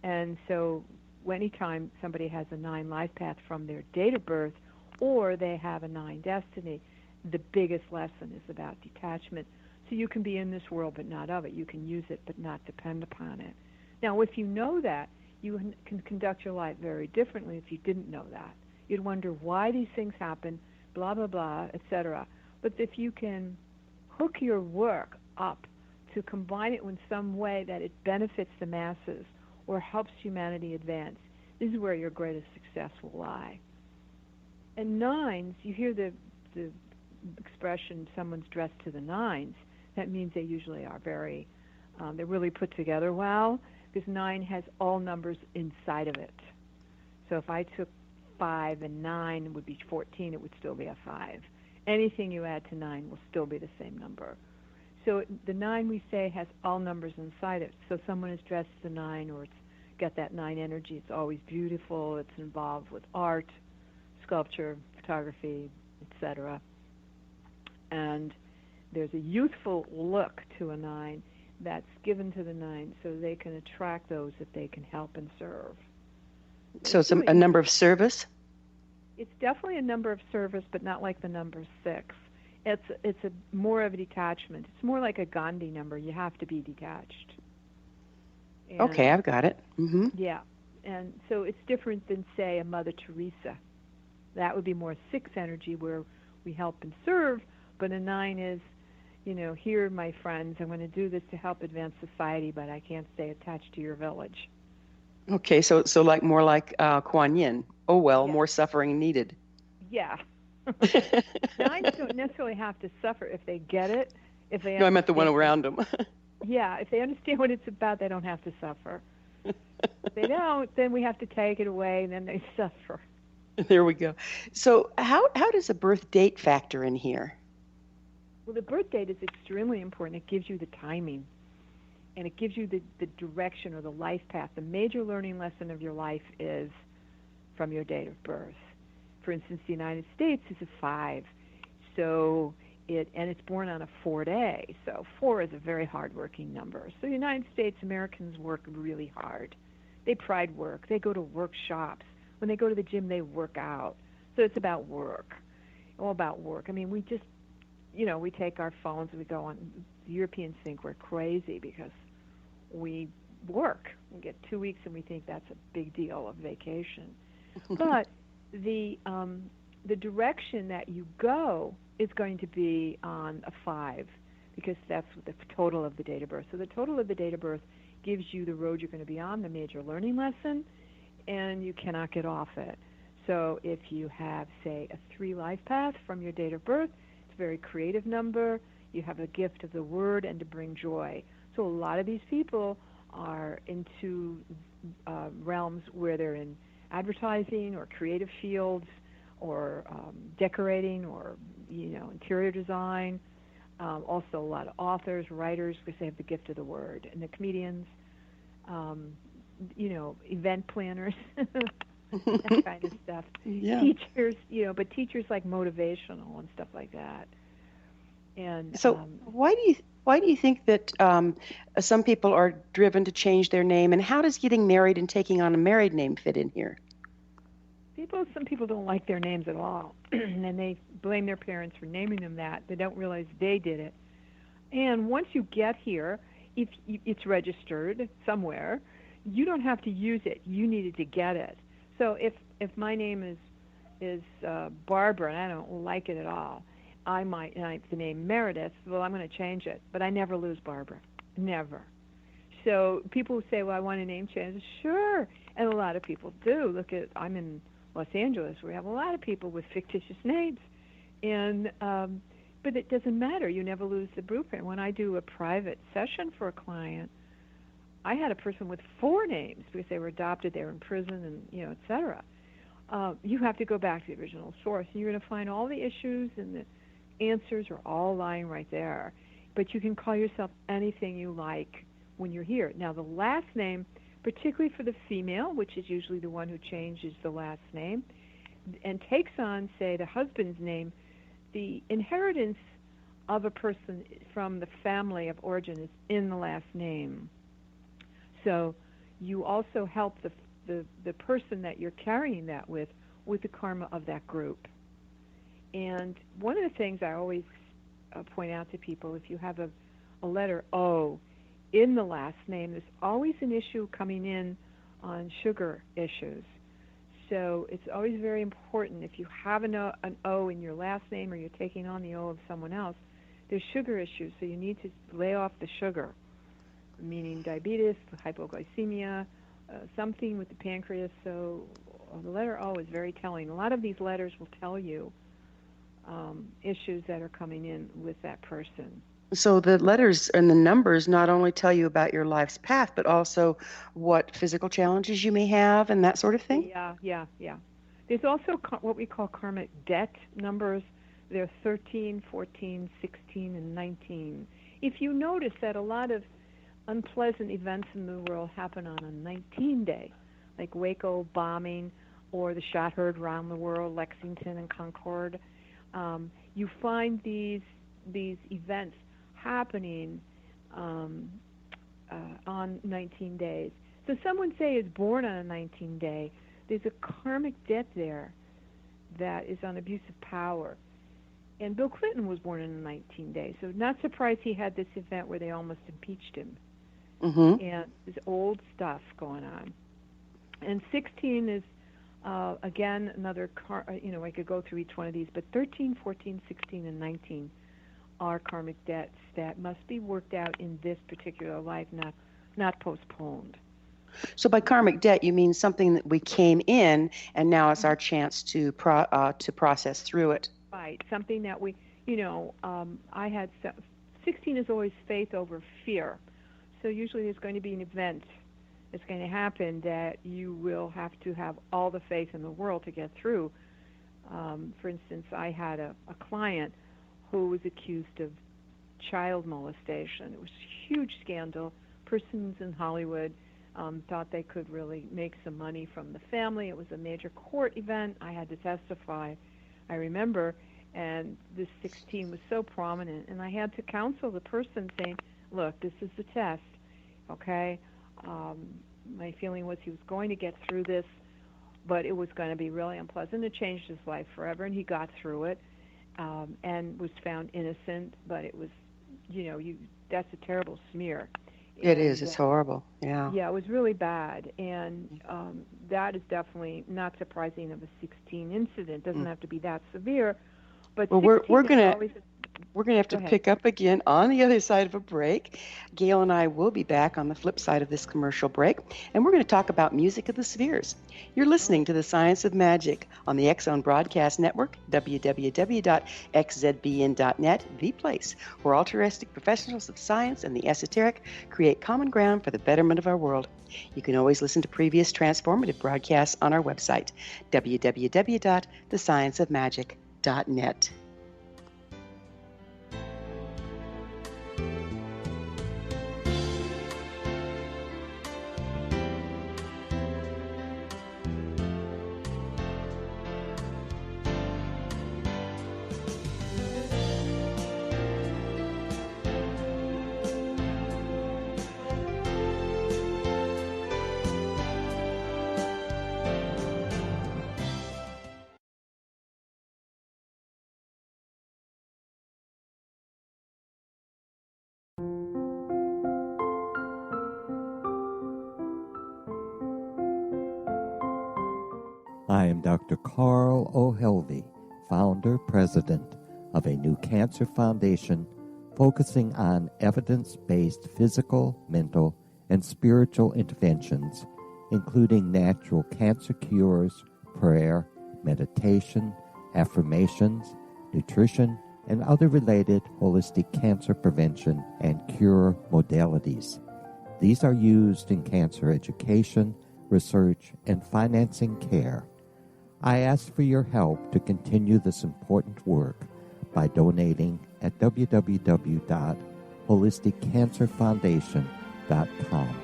E: And so anytime somebody has a 9 life path from their date of birth, or they have a 9 destiny, the biggest lesson is about detachment. So you can be in this world but not of it. You can use it but not depend upon it. Now, if you know that, you can conduct your life very differently if you didn't know that. You'd wonder why these things happen, blah, blah, blah, etc. But if you can hook your work up to combine it in some way that it benefits the masses or helps humanity advance, this is where your greatest success will lie. And 9s, you hear the expression, someone's dressed to the 9s. That means they usually are very, they're really put together well, because 9 has all numbers inside of it. So if I took 5 and 9 would be 14, it would still be a 5. Anything you add to 9 will still be the same number. So the 9, we say, has all numbers inside it. So someone is dressed as a 9, or it's got that 9 energy. It's always beautiful. It's involved with art, sculpture, photography, etc. And there's a youthful look to a 9 that's given to the 9 so they can attract those that they can help and serve.
D: So it's a number of service?
E: It's definitely a number of service, but not like the number 6. It's a more of a detachment. It's more like a Gandhi number. You have to be detached. And,
D: okay, I've got it. Mm-hmm.
E: Yeah. And so it's different than, say, a Mother Teresa. That would be more 6 energy where we help and serve, but a 9 is, here, my friends, I'm going to do this to help advance society, but I can't stay attached to your village.
D: Okay, so more like Kuan Yin. Oh, well,
E: Yeah.
D: more suffering needed.
E: Yeah. 9s don't necessarily have to suffer if they get it. If they
D: No, I meant the one around them.
E: Yeah, if they understand what it's about, they don't have to suffer. If they don't, then we have to take it away, and then they suffer.
D: There we go. So how does a birth date factor in here?
E: Well, the birth date is extremely important. It gives you the timing, and it gives you the direction or the life path. The major learning lesson of your life is from your date of birth. For instance, the United States is a 5, so it's born on a 4 day. So 4 is a very hard-working number. So the United States, Americans work really hard. They pride work. They go to workshops. When they go to the gym, they work out. So it's about work, all about work. I mean, we just, we take our phones and we go on. The Europeans think we're crazy because we work. We get 2 weeks and we think that's a big deal of vacation. But the direction that you go is going to be on a 5 because that's the total of the date of birth. So the total of the date of birth gives you the road you're going to be on, the major learning lesson, and you cannot get off it. So if you have, say, a 3 life path from your date of birth, it's a very creative number. You have a gift of the word and to bring joy. So a lot of these people are into realms where they're in advertising or creative fields or decorating or, interior design. Also a lot of authors, writers, because they have the gift of the word. And the comedians, event planners, that kind of stuff.
D: Yeah.
E: Teachers, but teachers like motivational and stuff like that. And
D: so why do you think that some people are driven to change their name, and how does getting married and taking on a married name fit in here?
E: Some people don't like their names at all, and they blame their parents for naming them that. They don't realize they did it. And once you get here, if it's registered somewhere, you don't have to use it. You needed to get it. So if my name is Barbara and I don't like it at all, I might like the name Meredith. Well, I'm going to change it, but I never lose Barbara, never. So people who say, "Well, I want a name change." Sure, and a lot of people do. I'm in Los Angeles. We have a lot of people with fictitious names, and But it doesn't matter. You never lose the blueprint. When I do a private session for a client, I had a person with 4 names because they were adopted, they were in prison, and et cetera. You have to go back to the original source, and you're going to find all the issues and the answers are all lying right there. But you can call yourself anything you like when you're here. Now, the last name, particularly for the female, which is usually the one who changes the last name, and takes on, say, the husband's name, the inheritance of a person from the family of origin is in the last name. So you also help the person that you're carrying that with the karma of that group. And one of the things I always point out to people, if you have a letter O in the last name, there's always an issue coming in on sugar issues. So it's always very important, if you have an O in your last name or you're taking on the O of someone else, there's sugar issues, so you need to lay off the sugar, meaning diabetes, hypoglycemia, something with the pancreas. So the letter O is very telling. A lot of these letters will tell you issues that are coming in with that person.
D: So the letters and the numbers not only tell you about your life's path, but also what physical challenges you may have and that sort of thing?
E: Yeah. There's also what we call karmic debt numbers. They're 13, 14, 16, and 19. If you notice that a lot of unpleasant events in the world happen on a 19 day, like Waco bombing or the shot heard around the world, Lexington and Concord, you find these events happening on 19 days. So someone, say, is born on a 19 day, there's a karmic debt there that is on abuse of power. And Bill Clinton was born in a 19 day, so not surprised he had this event where they almost impeached him.
D: Mm-hmm.
E: And there's old stuff going on. And 16 is, again, another, I could go through each one of these, but 13, 14, 16, and 19 are karmic debts that must be worked out in this particular life, not postponed.
D: So by karmic debt, you mean something that we came in, and now it's our chance to process through it.
E: Right, something that we, I had, 16 is always faith over fear. So usually there's going to be an event that's going to happen that you will have to have all the faith in the world to get through. For instance, I had a client who was accused of child molestation. It was a huge scandal. Persons in Hollywood thought they could really make some money from the family. It was a major court event. I had to testify, I remember, and this 16 was so prominent, and I had to counsel the person saying, look, this is the test, okay? My feeling was he was going to get through this, but it was going to be really unpleasant. It changed his life forever, and he got through it and was found innocent, but it was, that's a terrible smear.
D: It is. It's horrible. Yeah.
E: Yeah, it was really bad, and that is definitely not surprising of a 16 incident. Doesn't have to be that severe, but
D: well, we're gonna have to pick up again on the other side of a break. Gail and I will be back on the flip side of this commercial break, and we're going to talk about music of the spheres. You're listening to The Science of Magic on the X Zone Broadcast Network, www.xzbn.net, the place where altruistic professionals of science and the esoteric create common ground for the betterment of our world. You can always listen to previous transformative broadcasts on our website, www.thescienceofmagic.net.
H: I am Dr. Carl O'Helvey, founder, president of a new cancer foundation focusing on evidence-based physical, mental, and spiritual interventions, including natural cancer cures, prayer, meditation, affirmations, nutrition, and other related holistic cancer prevention and cure modalities. These are used in cancer education, research, and financing care. I ask for your help to continue this important work by donating at www.holisticcancerfoundation.com.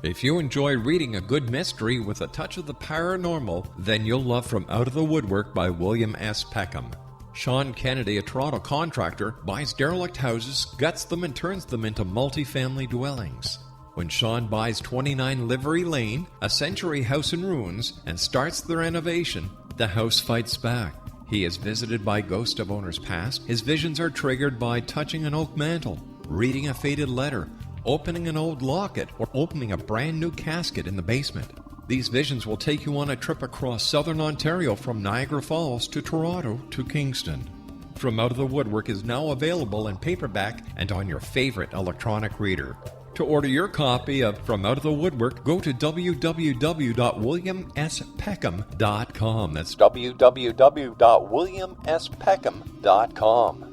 B: If you enjoy reading a good mystery with a touch of the paranormal, then you'll love From Out of the Woodwork by William S. Peckham. Sean Kennedy, a Toronto contractor, buys derelict houses, guts them, and turns them into multi-family dwellings. When Sean buys 29 Livery Lane, a century house in ruins, and starts the renovation, the house fights back. He is visited by ghosts of owners past. His visions are triggered by touching an oak mantle, reading a faded letter, opening an old locket, or opening a brand new casket in the basement. These visions will take you on a trip across southern Ontario from Niagara Falls to Toronto to Kingston. From Out of the Woodwork is now available in paperback and on your favorite electronic reader. To order your copy of From Out of the Woodwork, go to www.williamspeckham.com. That's www.williamspeckham.com.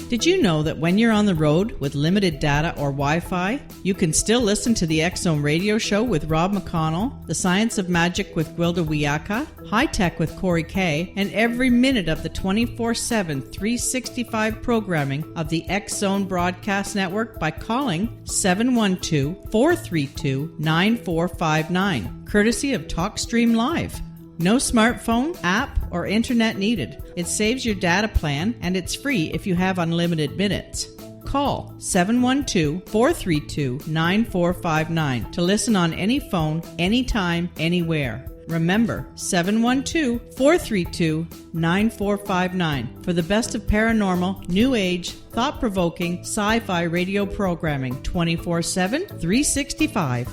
C: Did you know that when you're on the road with limited data or Wi-Fi, you can still listen to the X-Zone radio show with Rob McConnell, The Science of Magic with Gwilda Wiyaka, High Tech with Corey Kay, and every minute of the 24/7, 365 programming of the X-Zone Broadcast Network by calling 712-432-9459, courtesy of TalkStream Live. No smartphone, app, or internet needed. It saves your data plan, and it's free if you have unlimited minutes. Call 712-432-9459 to listen on any phone, anytime, anywhere. Remember, 712-432-9459 for the best of paranormal, new age, thought-provoking, sci-fi radio programming 24/7, 365.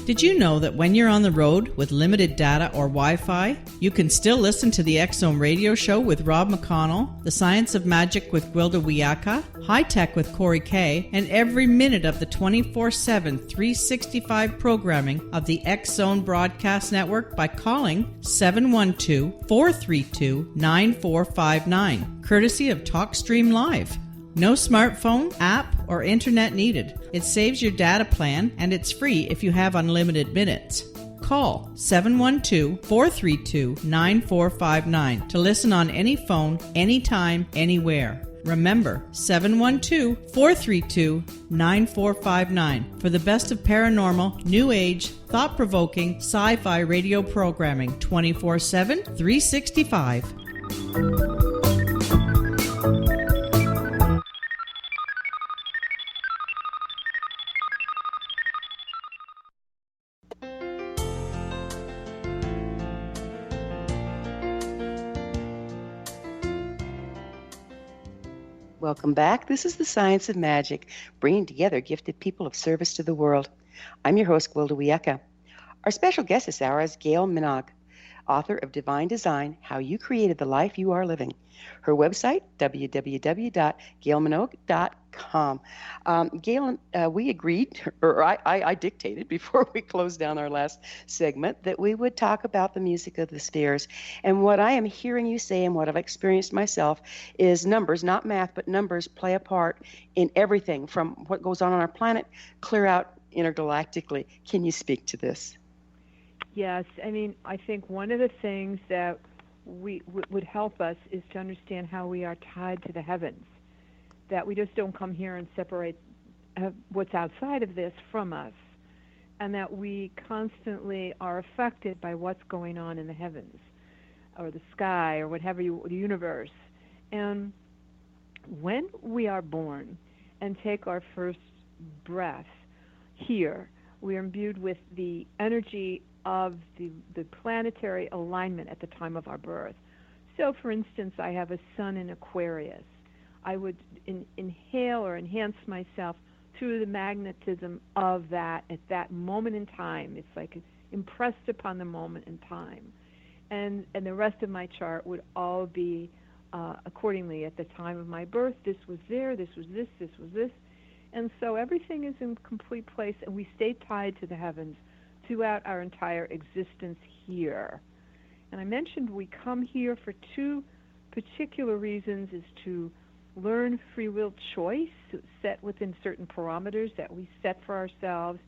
C: Did you know that when you're on the road with limited data or Wi-Fi, you can still listen to the X-Zone radio show with Rob McConnell, The Science of Magic with Gwilda Wiyaka, High Tech with Corey Kay, and every minute of the 24/7, 365 programming of the X-Zone Broadcast Network by calling 712-432-9459, courtesy of TalkStream Live. No smartphone, app, or internet needed. It saves your data plan, and it's free if you have unlimited minutes. Call 712-432-9459 to listen on any phone, anytime, anywhere. Remember, 712-432-9459 for the best of paranormal, new age, thought-provoking, sci-fi radio programming 24/7, 365.
D: Welcome back. This is The Science of Magic, bringing together gifted people of service to the world. I'm your host, Gwilda Wiyaka. Our special guest this hour is Gail Minogue, author of Divine Design, How You Created the Life You Are Living. Her website, www.gailminogue.com. Gail, we agreed, or I dictated before we closed down our last segment, that we would talk about the music of the spheres. And what I am hearing you say and what I've experienced myself is numbers, not math, but numbers play a part in everything from what goes on our planet clear out intergalactically. Can you speak to this?
E: Yes, I mean, I think one of the things that would help us is to understand how we are tied to the heavens, that we just don't come here and separate what's outside of this from us, and that we constantly are affected by what's going on in the heavens or the sky or whatever the universe. And when we are born and take our first breath here, we are imbued with the energy of the planetary alignment at the time of our birth. So, for instance, I have a sun in Aquarius. I would inhale or enhance myself through the magnetism of that at that moment in time. It's like impressed upon the moment in time. And the rest of my chart would all be accordingly at the time of my birth. This was there, this was this, this was this. And so everything is in complete place, and we stay tied to the heavens throughout our entire existence here. And I mentioned we come here for two particular reasons, is to learn free will choice, set within certain parameters that we set for ourselves,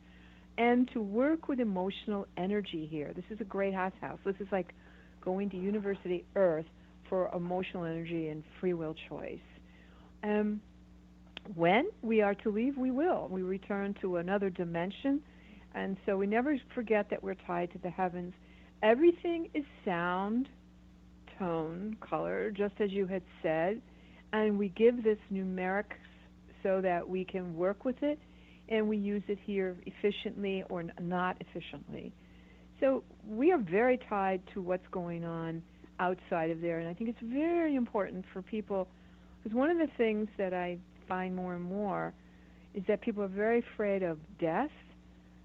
E: and to work with emotional energy here. This is a great house. This is like going to University Earth for emotional energy and free will choice. When we are to leave, we will. We return to another dimension, and so we never forget that we're tied to the heavens. Everything is sound, tone, color, just as you had said, and we give this numeric so that we can work with it, and we use it here efficiently or not efficiently. So we are very tied to what's going on outside of there, and I think it's very important for people, because one of the things that I find more and more is that people are very afraid of death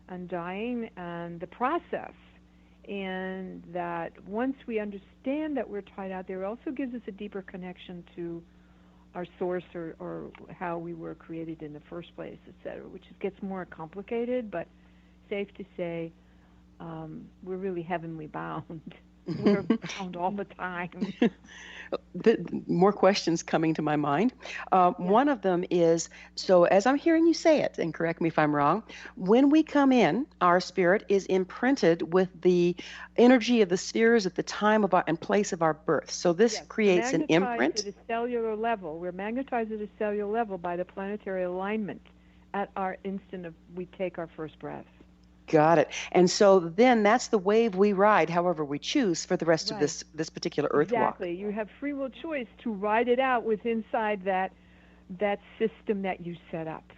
E: and dying and the process, and that once we understand that we're tied out there, it also gives us a deeper connection to our source or how we were created in the first place, etc., which gets more complicated, but safe to say we're really heavenly bound. We're bound all the time.
D: More questions coming to my mind. One of them is, so as I'm hearing you say it, and correct me if I'm wrong, when we come in, our spirit is imprinted with the energy of the spheres at the time of our and place of our birth. So this creates an imprint.
E: At a cellular level. We're magnetized at a cellular level by the planetary alignment at our instant of we take our first breath.
D: Got it. And so then that's the wave we ride, however we choose, for the rest of this particular Earth walk.
E: Exactly. You have free will choice to ride it out with inside that system that you set up.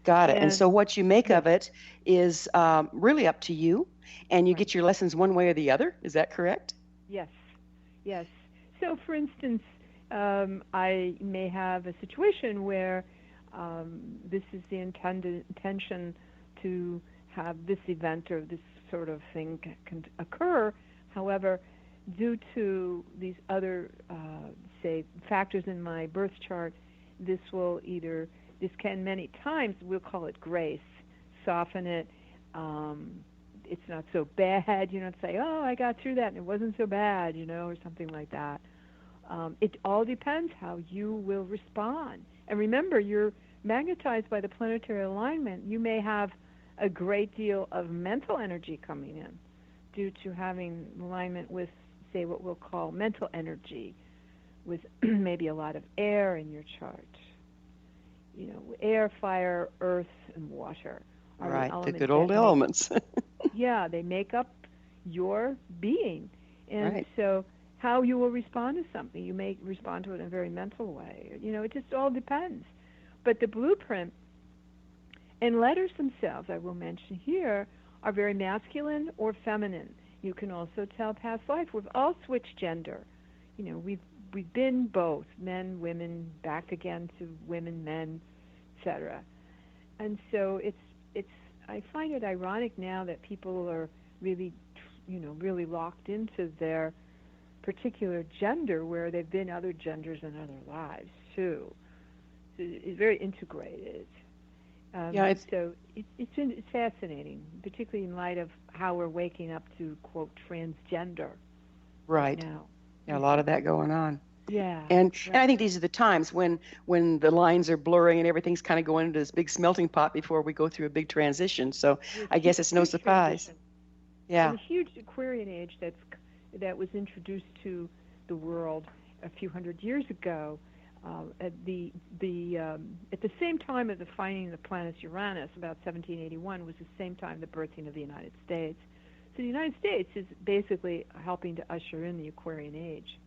D: Got it. And so what you make of it is really up to you, and you get your lessons one way or the other. Is that correct?
E: Yes. Yes. So, for instance, I may have a situation where this is the intention to have this event or this sort of thing can occur. However, due to these other, say, factors in my birth chart, this can many times, we'll call it grace, soften it. It's not so bad, say, oh, I got through that and it wasn't so bad, or something like that. It all depends how you will respond. And remember, you're magnetized by the planetary alignment. You may have a great deal of mental energy coming in due to having alignment with, say, what we'll call mental energy, with maybe a lot of air in your chart. Air, fire, earth, and water are
D: right,
E: the elements.
D: The good old elements.
E: Yeah, they make up your being. And so how you will respond to something, you may respond to it in a very mental way. It just all depends. But the blueprint and letters themselves, I will mention here, are very masculine or feminine. You can also tell past life. We've all switched gender. We've been both, men, women, back again to women, men, etc. And so I find it ironic now that people are really, really locked into their particular gender, where they've been other genders in other lives too. So it's very integrated. So it's fascinating, particularly in light of how we're waking up to, quote, transgender
D: right
E: now.
D: Yeah, a lot of that going on.
E: Yeah.
D: And I think these are the times when the lines are blurring and everything's kind of going into this big smelting pot before we go through a big transition. So I guess it's no surprise.
E: Transition.
D: Yeah.
E: And a huge Aquarian age that was introduced to the world a few hundred years ago. At the same time of the finding of the planet Uranus, about 1781, was the same time the birthing of the United States. So the United States is basically helping to usher in the Aquarian age.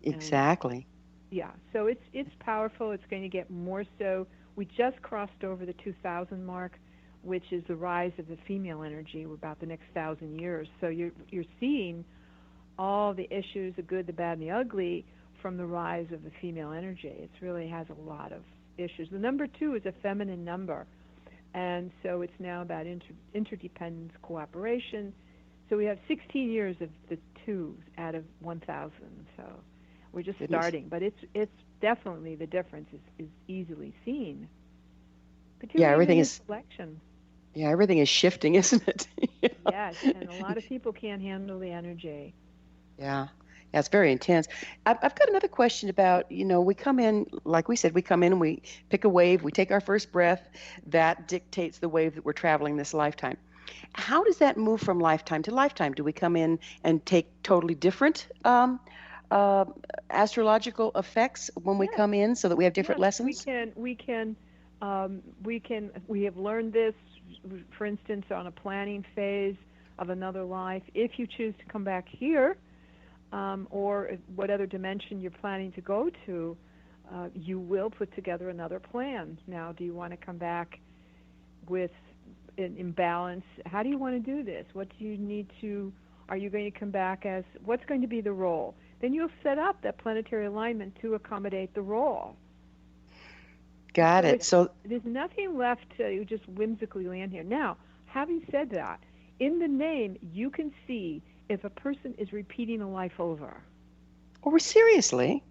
D: Exactly.
E: So it's powerful. It's going to get more so. We just crossed over the 2000 mark, which is the rise of the female energy. We're about the next 1,000 years. So you're seeing all the issues, the good, the bad, and the ugly, from the rise of the female energy. It really has a lot of issues. The number 2 is a feminine number, and so it's now about interdependence, cooperation. So we have 16 years of the 2 out of 1,000. So we're just starting, but it's definitely, the difference is easily seen.
D: Yeah, everything is
E: selection.
D: Yeah, everything is shifting, isn't it?
E: Yes, and a lot of people can't handle the energy.
D: Yeah, it's very intense. I've got another question about, we come in, like we said, we come in and we pick a wave, we take our first breath, that dictates the wave that we're traveling this lifetime. How does that move from lifetime to lifetime? Do we come in and take totally different astrological effects when we come in, so that we have different lessons?
E: We have learned this, for instance, on a planning phase of another life. If you choose to come back here, or what other dimension you're planning to go to, you will put together another plan. Now, do you want to come back with an imbalance? How do you want to do this? What do you need to, are you going to come back as, what's going to be the role? Then you'll set up that planetary alignment to accommodate the role.
D: Got it. So
E: there's nothing left to just whimsically land here. Now, having said that, in the name, you can see if a person is repeating a life over.
D: Oh, seriously?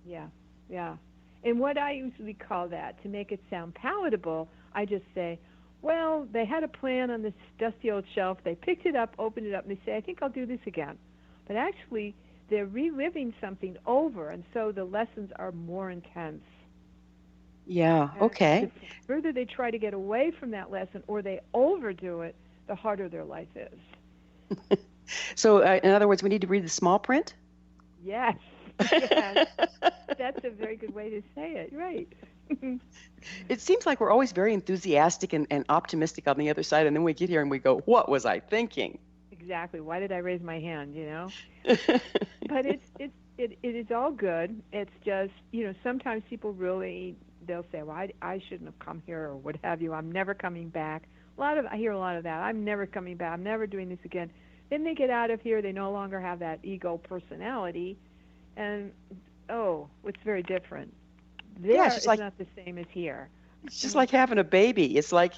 E: Yeah. And what I usually call that, to make it sound palatable, I just say, well, they had a plan on this dusty old shelf. They picked it up, opened it up, and they say, I think I'll do this again. But actually, they're reliving something over, and so the lessons are more intense.
D: Yeah, okay.
E: The further they try to get away from that lesson, or they overdo it, the harder their life is.
D: So, in other words, we need to read the small print?
E: Yes. That's a very good way to say it, right.
D: It seems like we're always very enthusiastic and optimistic on the other side, and then we get here and we go, what was I thinking?
E: Exactly. Why did I raise my hand, But it is all good. It's just, sometimes people really, they'll say, well, I shouldn't have come here, or what have you. I'm never coming back. I hear a lot of that. I'm never coming back. I'm never doing this again. Then they get out of here. They no longer have that ego personality. And, it's very different. It's not the same as here.
D: It's just like having a baby. It's like,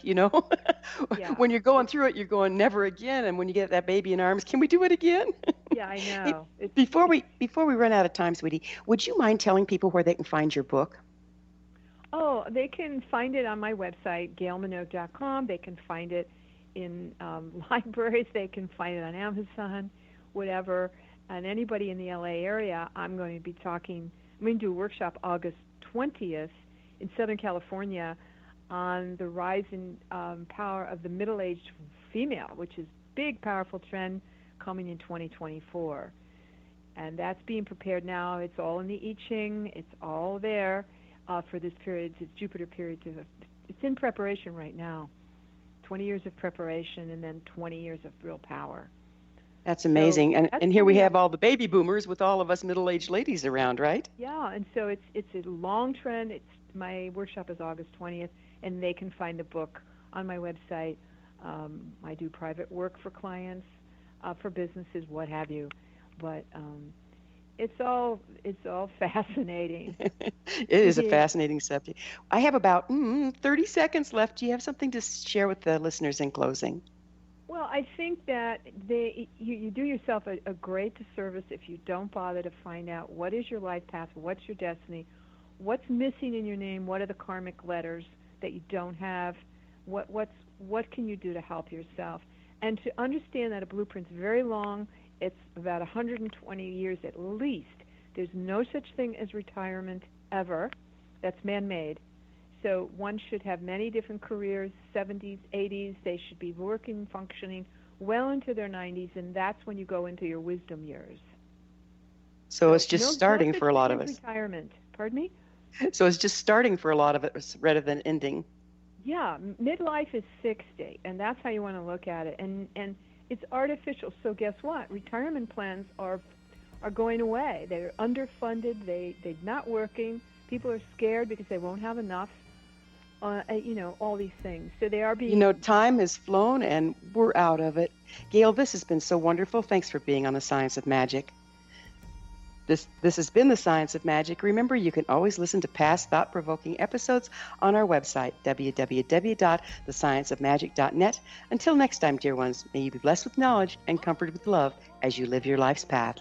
D: when you're going through it, you're going never again. And when you get that baby in arms, can we do it again?
E: Yeah, I know.
D: Before we run out of time, sweetie, would you mind telling people where they can find your book?
E: Oh, they can find it on my website, gailminogue.com. They can find it in libraries. They can find it on Amazon, whatever. And anybody in the LA area, I'm going to do a workshop August 20th in Southern California on the rise in power of the middle-aged female, which is a big, powerful trend coming in 2024. And that's being prepared now. It's all in the I Ching. It's all there for this period, this Jupiter period. It's in preparation right now. 20 years of preparation and then 20 years of real power.
D: That's amazing. So and here we have all the baby boomers with all of us middle-aged ladies around, right?
E: Yeah, and so it's a long trend. My workshop is August 20th, and they can find the book on my website. I do private work for clients, for businesses, what have you. But it's all fascinating.
D: It is a fascinating subject. I have about 30 seconds left. Do you have something to share with the listeners in closing?
E: Well, I think that you do yourself a great disservice if you don't bother to find out what is your life path, what's your destiny, what's missing in your name, what are the karmic letters that you don't have, what can you do to help yourself, and to understand that a blueprint's very long. It's about 120 years at least. There's no such thing as retirement ever. That's man-made. So one should have many different careers, 70s, 80s. They should be working, functioning well into their 90s, and that's when you go into your wisdom years.
D: So it's just starting for a lot of us.
E: Retirement. Pardon me?
D: So it's just starting for a lot of us rather than ending.
E: Yeah, midlife is 60, and that's how you want to look at it. And it's artificial. So guess what? Retirement plans are going away. They're underfunded. They're not working. People are scared because they won't have enough. All these things. So they are being...
D: time has flown and we're out of it. Gail, this has been so wonderful. Thanks for being on The Science of Magic. This has been The Science of Magic. Remember, you can always listen to past thought-provoking episodes on our website, www.thescienceofmagic.net. Until next time, dear ones, may you be blessed with knowledge and comforted with love as you live your life's path.